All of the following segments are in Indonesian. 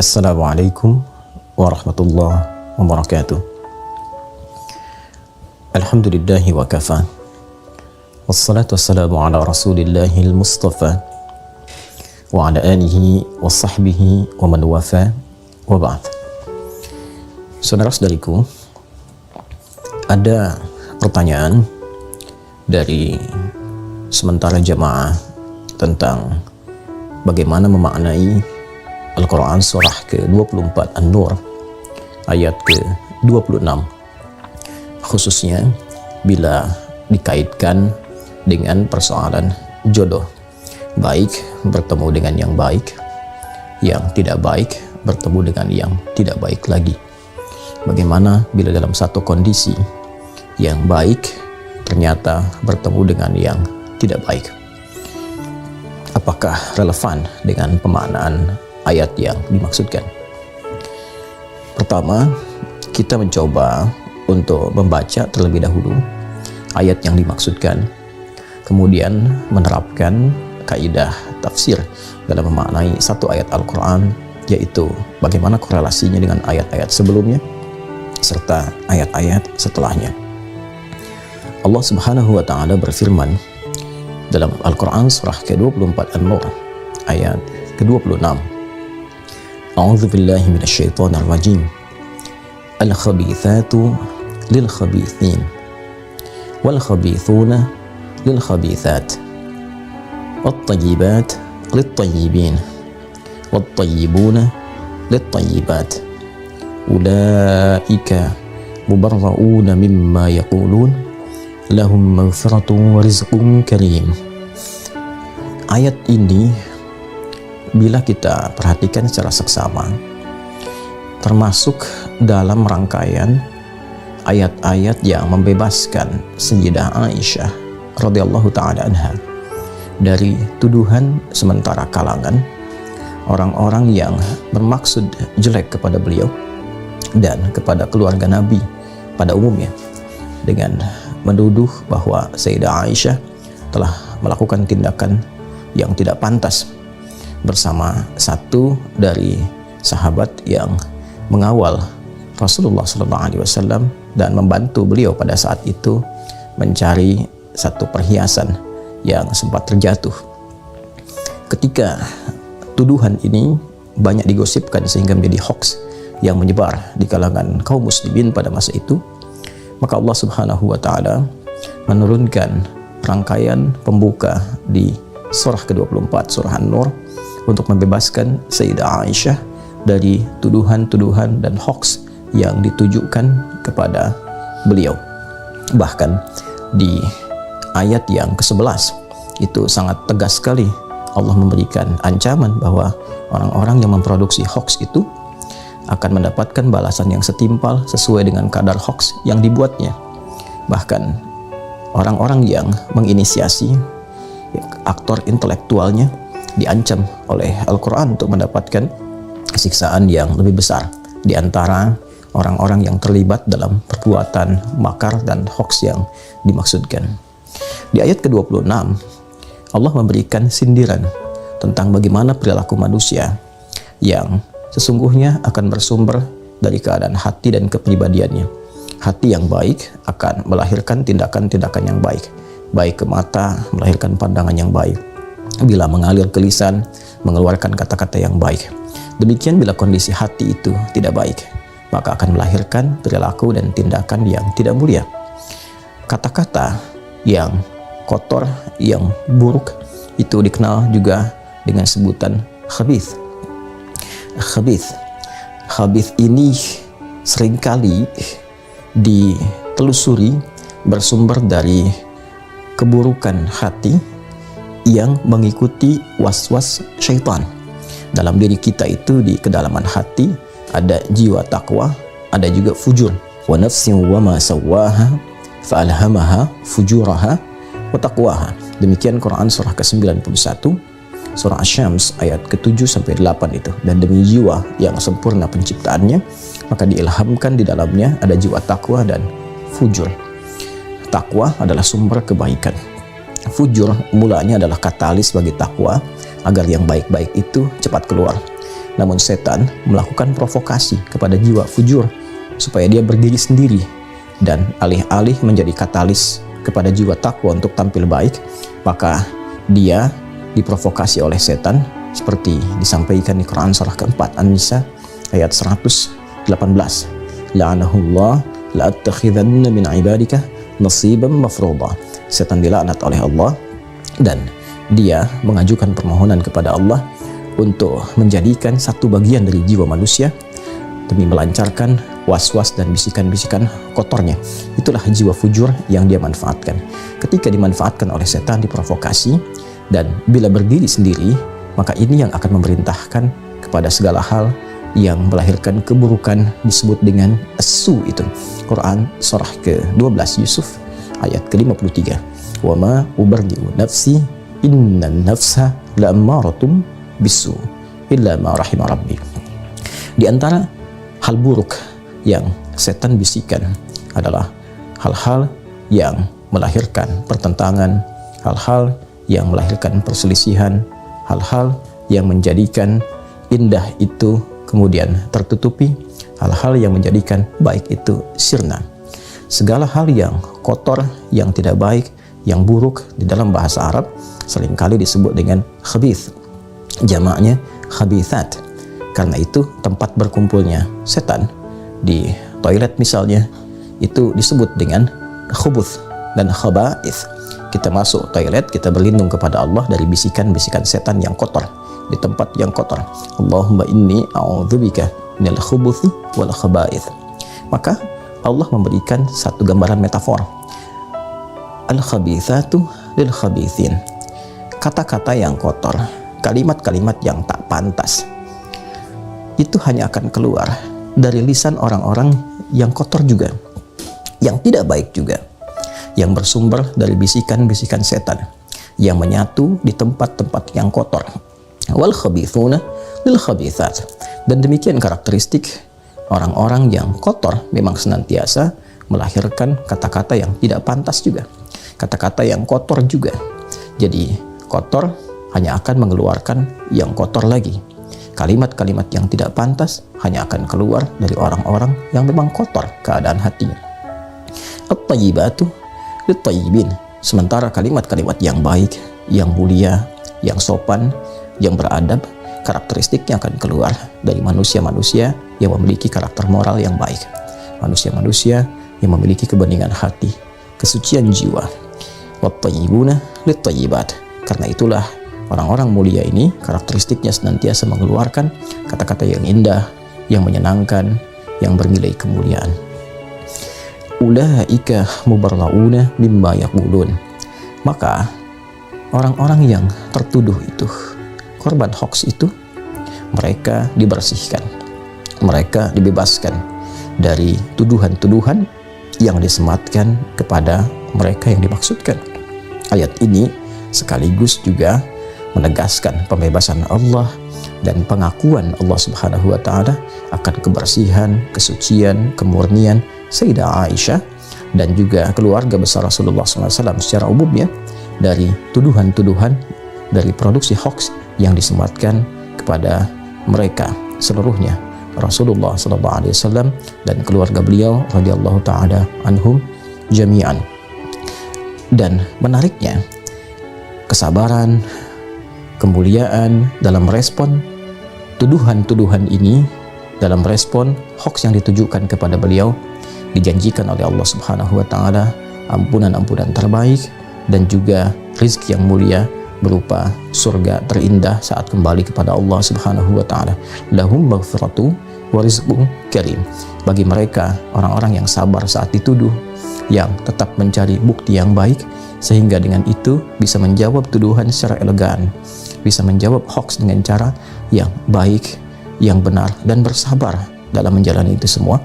Assalamualaikum warahmatullahi wabarakatuh. Alhamdulillahi wa kafa. Wassalatu wassalamu ala rasulillahil mustafa wa ala alihi wa sahbihi wa man wafa wa ba'd. Saudara-saudariku, ada pertanyaan dari sementara jamaah tentang bagaimana memaknai Al-Quran surah ke-24 An-Nur ayat ke-26, khususnya bila dikaitkan dengan persoalan jodoh, baik bertemu dengan yang baik, yang tidak baik bertemu dengan yang tidak baik lagi. Bagaimana bila dalam satu kondisi yang baik ternyata bertemu dengan yang tidak baik? Apakah relevan dengan pemaknaan ayat yang dimaksudkan? Pertama, kita mencoba untuk membaca terlebih dahulu ayat yang dimaksudkan, kemudian menerapkan kaidah tafsir dalam memaknai satu ayat Al-Quran, yaitu bagaimana korelasinya dengan ayat-ayat sebelumnya serta ayat-ayat setelahnya. Allah Subhanahu wa Ta'ala berfirman dalam Al-Quran surah ke-24 An-Nur ayat ke-26, A'udzu billahi minasyaitonir rajim. Al-khabithatu lil-khabithin wal khabithuna lil-khabithat wat-tayyibat lit-tayyibin wat-tayyibuna lit-tayyibat ulaika mubarra'una mimma yaqulun lahum maghfiratun wa rizqun karim. Ayat ini bila kita perhatikan secara seksama, termasuk dalam rangkaian ayat-ayat yang membebaskan Sayyidah Aisyah radhiyallahu ta'ala anha dari tuduhan sementara kalangan orang-orang yang bermaksud jelek kepada beliau dan kepada keluarga Nabi pada umumnya, dengan menuduh bahwa Sayyidah Aisyah telah melakukan tindakan yang tidak pantas bersama satu dari sahabat yang mengawal Rasulullah SAW dan membantu beliau pada saat itu mencari satu perhiasan yang sempat terjatuh. Ketika tuduhan ini banyak digosipkan sehingga menjadi hoax yang menyebar di kalangan kaum muslimin pada masa itu, maka Allah Subhanahu wa Ta'ala menurunkan rangkaian pembuka di surah ke-24 surah An-Nur untuk membebaskan Sayyidah Aisyah dari tuduhan-tuduhan dan hoax yang ditujukan kepada beliau. Bahkan di ayat yang ke-11 itu sangat tegas sekali Allah memberikan ancaman bahwa orang-orang yang memproduksi hoax itu akan mendapatkan balasan yang setimpal sesuai dengan kadar hoax yang dibuatnya. Bahkan orang-orang yang menginisiasi, aktor intelektualnya, diancam oleh Al-Quran untuk mendapatkan siksaan yang lebih besar di antara orang-orang yang terlibat dalam perbuatan makar dan hoax yang dimaksudkan. Di ayat ke-26, Allah memberikan sindiran tentang bagaimana perilaku manusia yang sesungguhnya akan bersumber dari keadaan hati dan kepribadiannya. Hati yang baik akan melahirkan tindakan-tindakan yang baik, baik ke mata melahirkan pandangan yang baik, bila mengalir ke lisan mengeluarkan kata-kata yang baik. Demikian bila kondisi hati itu tidak baik, maka akan melahirkan perilaku dan tindakan yang tidak mulia. Kata-kata yang kotor, yang buruk, itu dikenal juga dengan sebutan khabith. Khabith ini seringkali ditelusuri bersumber dari keburukan hati yang mengikuti was-was syaitan. Dalam diri kita itu, di kedalaman hati ada jiwa takwa, ada juga fujur. Wa nafsin wa ma sawwaha fa alhamaha fujuraha wa taqwaha. Demikian Quran surah ke-91 surah Asy-Syams ayat ke-7 sampai 8 itu. Dan demi jiwa yang sempurna penciptaannya, maka diilhamkan di dalamnya ada jiwa takwa dan fujur. Takwa adalah sumber kebaikan. Fujur mulanya adalah katalis bagi takwa agar yang baik-baik itu cepat keluar. Namun setan melakukan provokasi kepada jiwa fujur supaya dia berdiri sendiri, dan alih-alih menjadi katalis kepada jiwa takwa untuk tampil baik, maka dia diprovokasi oleh setan seperti disampaikan di Quran surah keempat An-Nisa ayat 118. La'anahullah la'attakhidanna min ibadika nasiban mafruḍa. Setan dilaknat oleh Allah dan dia mengajukan permohonan kepada Allah untuk menjadikan satu bagian dari jiwa manusia demi melancarkan was-was dan bisikan-bisikan kotornya. Itulah jiwa fujur yang dia manfaatkan. Ketika dimanfaatkan oleh setan, diprovokasi, dan bila berdiri sendiri, maka ini yang akan memerintahkan kepada segala hal yang melahirkan keburukan, disebut dengan as-su itu. Quran surah ke-12 Yusuf ayat ke-53. Wa ma ubarri'u nafsi innan nafsa la'ammaratum bisu illa ma rahima rabbi. Di antara hal buruk yang setan bisikan adalah hal-hal yang melahirkan pertentangan, hal-hal yang melahirkan perselisihan, hal-hal yang menjadikan indah itu kemudian tertutupi, hal-hal yang menjadikan baik itu sirna. Segala hal yang kotor, yang tidak baik, yang buruk di dalam bahasa Arab seringkali disebut dengan khabith, jamaknya khabithat. Karena itu tempat berkumpulnya setan di toilet misalnya itu disebut dengan khubuth dan khaba'ith. Kita masuk toilet, kita berlindung kepada Allah dari bisikan-bisikan setan yang kotor di tempat yang kotor. Allahumma inni a'udzubika minal khubuthi wal khaba'ith. Maka Allah memberikan satu gambaran metafor. Al-khabithatu lil khabithin. Kata-kata yang kotor, kalimat-kalimat yang tak pantas, itu hanya akan keluar dari lisan orang-orang yang kotor juga, yang tidak baik juga, yang bersumber dari bisikan-bisikan setan yang menyatu di tempat-tempat yang kotor. Wal khabithuna lil khabithat. Dan demikian karakteristik orang-orang yang kotor memang senantiasa melahirkan kata-kata yang tidak pantas juga, kata-kata yang kotor juga. Jadi kotor hanya akan mengeluarkan yang kotor lagi. Kalimat-kalimat yang tidak pantas hanya akan keluar dari orang-orang yang memang kotor keadaan hatinya. At-tayyibatu lit-tayyibin. Sementara kalimat-kalimat yang baik, yang mulia, yang sopan, yang beradab, karakteristiknya akan keluar dari manusia-manusia yang memiliki karakter moral yang baik, manusia-manusia yang memiliki kebeningan hati, kesucian jiwa. Wat-tayyibuna lit-tayyibat. Karena itulah orang-orang mulia ini karakteristiknya senantiasa mengeluarkan kata-kata yang indah, yang menyenangkan, yang bernilai kemuliaan. Ulaika mubarrauna mimma yaqulun. Maka orang-orang yang tertuduh itu, korban hoax itu, mereka dibersihkan, mereka dibebaskan dari tuduhan-tuduhan yang disematkan kepada mereka yang dimaksudkan. Ayat ini sekaligus juga menegaskan pembebasan Allah dan pengakuan Allah Subhanahu wa Ta'ala akan kebersihan, kesucian, kemurnian Sayyidah Aisyah dan juga keluarga besar Rasulullah SAW secara umumnya dari tuduhan-tuduhan, dari produksi hoax yang disematkan kepada mereka seluruhnya, Rasulullah SAW dan keluarga beliau radhiyallahu ta'ala anhum jami'an. Dan menariknya, kesabaran, kemuliaan dalam respon tuduhan-tuduhan ini, dalam respon hoax yang ditujukan kepada beliau, dijanjikan oleh Allah Subhanahu wa Ta'ala ampunan-ampunan terbaik dan juga rizki yang mulia berupa surga terindah saat kembali kepada Allah Subhanahu wa Ta'ala. Lahum maghfiratu wa rizqun karim. Bagi mereka, orang-orang yang sabar saat dituduh, yang tetap mencari bukti yang baik, sehingga dengan itu bisa menjawab tuduhan secara elegan, bisa menjawab hoax dengan cara yang baik, yang benar, dan bersabar dalam menjalani itu semua,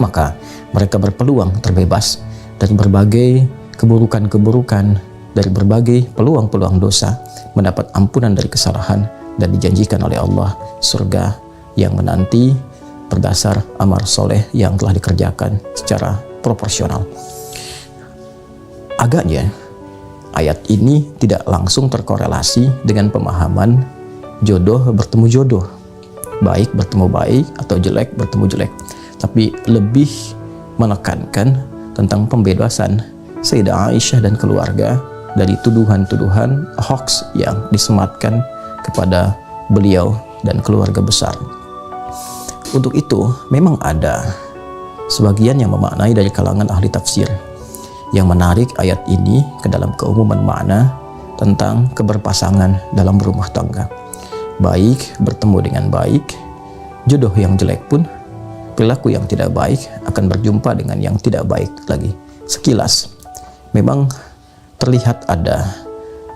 maka mereka berpeluang terbebas dari berbagai keburukan-keburukan, dari berbagai peluang-peluang dosa, mendapat ampunan dari kesalahan, dan dijanjikan oleh Allah surga yang menanti berdasar amal soleh yang telah dikerjakan secara proporsional. Agaknya ayat ini tidak langsung terkorelasi dengan pemahaman jodoh bertemu jodoh. baik bertemu baik atau jelek bertemu jelek, tapi lebih menekankan tentang pembebasan Sayyidah Aisyah dan keluarga dari tuduhan-tuduhan hoax yang disematkan kepada beliau dan keluarga besar. Untuk itu memang ada sebagian yang memaknai dari kalangan ahli tafsir yang menarik ayat ini ke dalam keumuman makna tentang keberpasangan dalam rumah tangga. Baik bertemu dengan baik, jodoh yang jelek pun, perilaku yang tidak baik akan berjumpa dengan yang tidak baik lagi. Sekilas memang terlihat ada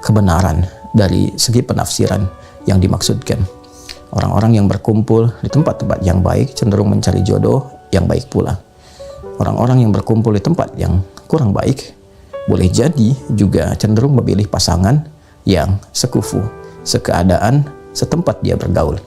kebenaran dari segi penafsiran yang dimaksudkan. Orang-orang yang berkumpul di tempat-tempat yang baik cenderung mencari jodoh yang baik pula. Orang-orang yang berkumpul di tempat yang kurang baik boleh jadi juga cenderung memilih pasangan yang sekufu, sekeadaan, setempat dia bergaul.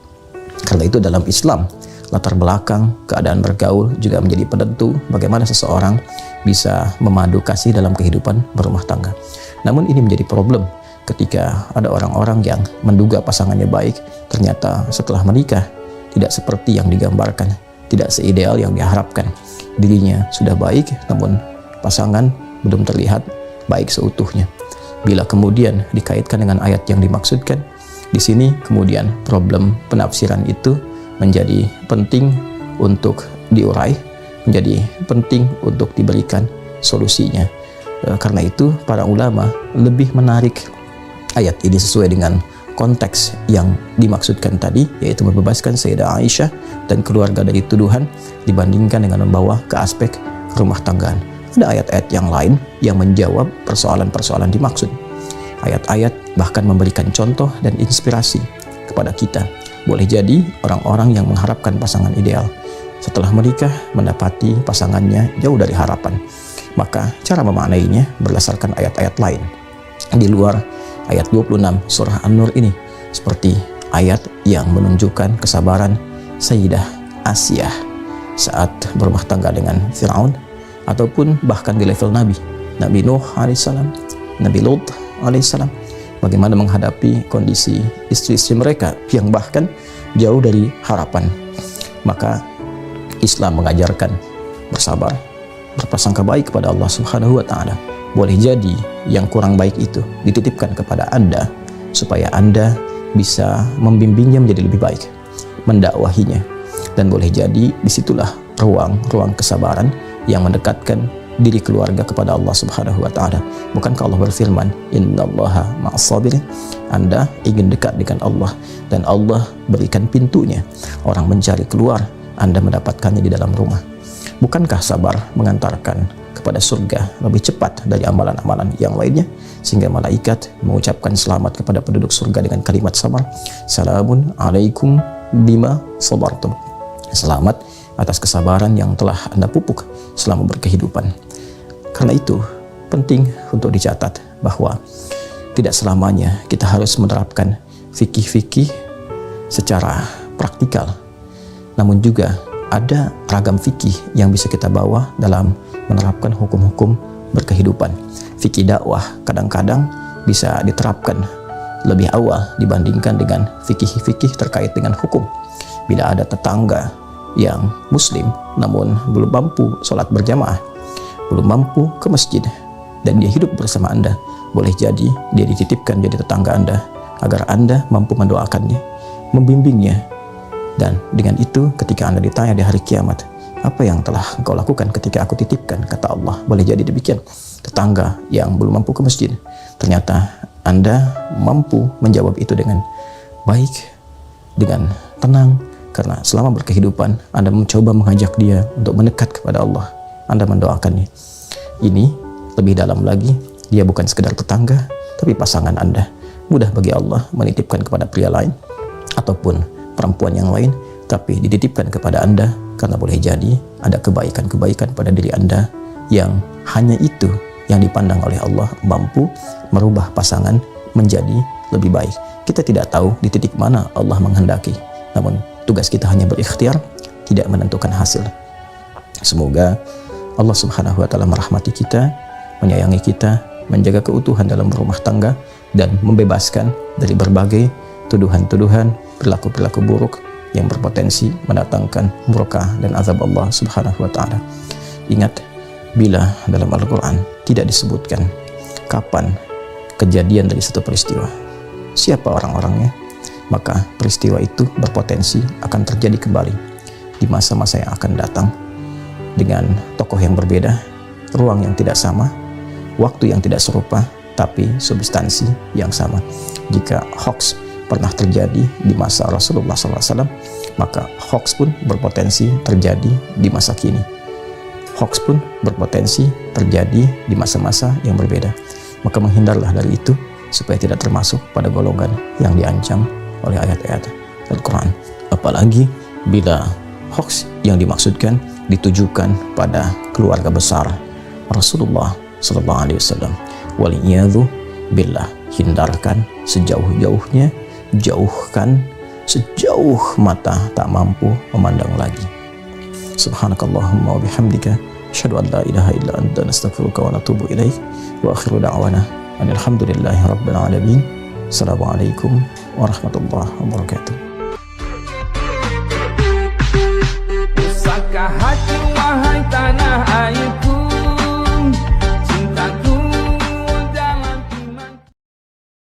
Karena itu dalam Islam, latar belakang keadaan bergaul juga menjadi penentu bagaimana seseorang bisa memadu kasih dalam kehidupan berumah tangga. Namun ini menjadi problem ketika ada orang-orang yang menduga pasangannya baik, ternyata setelah menikah tidak seperti yang digambarkan, tidak seideal yang diharapkan. Dirinya sudah baik, namun pasangan belum terlihat baik seutuhnya. Bila kemudian dikaitkan dengan ayat yang dimaksudkan, di sini kemudian problem penafsiran itu menjadi penting untuk diurai, menjadi penting untuk diberikan solusinya. Karena itu para ulama lebih menarik ayat ini sesuai dengan konteks yang dimaksudkan tadi, yaitu membebaskan Sayyidah Aisyah dan keluarga dari tuduhan, dibandingkan dengan membawa ke aspek rumah tanggaan. Ada ayat-ayat yang lain yang menjawab persoalan-persoalan dimaksud. Ayat-ayat bahkan memberikan contoh dan inspirasi kepada kita. Boleh jadi orang-orang yang mengharapkan pasangan ideal setelah menikah mendapati pasangannya jauh dari harapan. Maka cara memaknainya berdasarkan ayat-ayat lain di luar ayat 26 surah An-Nur ini, seperti ayat yang menunjukkan kesabaran Sayyidah Asiyah saat berumah tangga dengan Fir'aun, ataupun bahkan di level Nabi Nuh alaihissalam, Nabi Lut alaihissalam, bagaimana menghadapi kondisi istri-istri mereka yang bahkan jauh dari harapan. Maka Islam mengajarkan bersabar, berprasangka baik kepada Allah Subhanahu wa Ta'ala. Boleh jadi yang kurang baik itu dititipkan kepada Anda supaya Anda bisa membimbingnya menjadi lebih baik, mendakwahinya, dan boleh jadi disitulah ruang kesabaran yang mendekatkan diri keluarga kepada Allah Subhanahu wa Ta'ala. Bukankah Allah berfirman, innallaha ma'as sabirin? Anda ingin dekat dengan Allah dan Allah berikan pintunya. Orang mencari keluar, Anda mendapatkannya di dalam rumah. Bukankah sabar mengantarkan kepada surga lebih cepat dari amalan-amalan yang lainnya, sehingga malaikat mengucapkan selamat kepada penduduk surga dengan kalimat sabar, salamun alaikum bima sabartum. Selamat atas kesabaran yang telah Anda pupuk selama berkehidupan. Karena itu penting untuk dicatat bahwa tidak selamanya kita harus menerapkan fikih-fikih secara praktikal, namun juga ada ragam fikih yang bisa kita bawa dalam menerapkan hukum-hukum berkehidupan. Fikih dakwah kadang-kadang bisa diterapkan lebih awal dibandingkan dengan fikih-fikih terkait dengan hukum. Bila ada tetangga yang muslim namun belum mampu sholat berjamaah, belum mampu ke masjid, dan dia hidup bersama Anda, boleh jadi dia dititipkan jadi tetangga Anda agar Anda mampu mendoakannya, membimbingnya. Dan dengan itu ketika Anda ditanya di hari kiamat, apa yang telah engkau lakukan ketika aku titipkan, kata Allah, boleh jadi demikian. Tetangga yang belum mampu ke masjid, ternyata Anda mampu menjawab itu dengan baik, dengan tenang, karena selama berkehidupan Anda mencoba mengajak dia untuk mendekat kepada Allah. Anda mendoakannya. Ini lebih dalam lagi, dia bukan sekedar tetangga, tapi pasangan Anda. Mudah bagi Allah menitipkan kepada pria lain ataupun perempuan yang lain, tapi dititipkan kepada Anda karena boleh jadi ada kebaikan-kebaikan pada diri Anda yang hanya itu yang dipandang oleh Allah mampu merubah pasangan menjadi lebih baik. Kita tidak tahu di titik mana Allah menghendaki, namun tugas kita hanya berikhtiar, tidak menentukan hasil. Semoga Allah Subhanahu wa Ta'ala merahmati kita, menyayangi kita, menjaga keutuhan dalam rumah tangga, dan membebaskan dari berbagai tuduhan-tuduhan, perilaku-perilaku buruk yang berpotensi mendatangkan murka dan azab Allah Subhanahu wa taala. Ingat, bila dalam Al-Qur'an tidak disebutkan kapan kejadian dari satu peristiwa, siapa orang-orangnya, maka peristiwa itu berpotensi akan terjadi kembali di masa-masa yang akan datang dengan tokoh yang berbeda, ruang yang tidak sama, waktu yang tidak serupa, tapi substansi yang sama. Jika hoax pernah terjadi di masa Rasulullah SAW, maka hoax pun berpotensi terjadi di masa kini. Hoax pun berpotensi terjadi di masa-masa yang berbeda. Maka menghindarlah dari itu supaya tidak termasuk pada golongan yang diancam oleh ayat-ayat Al-Quran. Apalagi bila hoax yang dimaksudkan ditujukan pada keluarga besar Rasulullah SAW. Waliyadzu billah, hindarkan sejauh-jauhnya, jauhkan sejauh mata tak mampu memandang lagi. Subhanakallahumma wa bihamdika, asyhadu an la ilaha illa anta, nastaghfiruka wa natubu ilaik. Wa akhiru da'wana alhamdulillahi rabbil alamin. Assalamualaikum warahmatullahi wabarakatuh.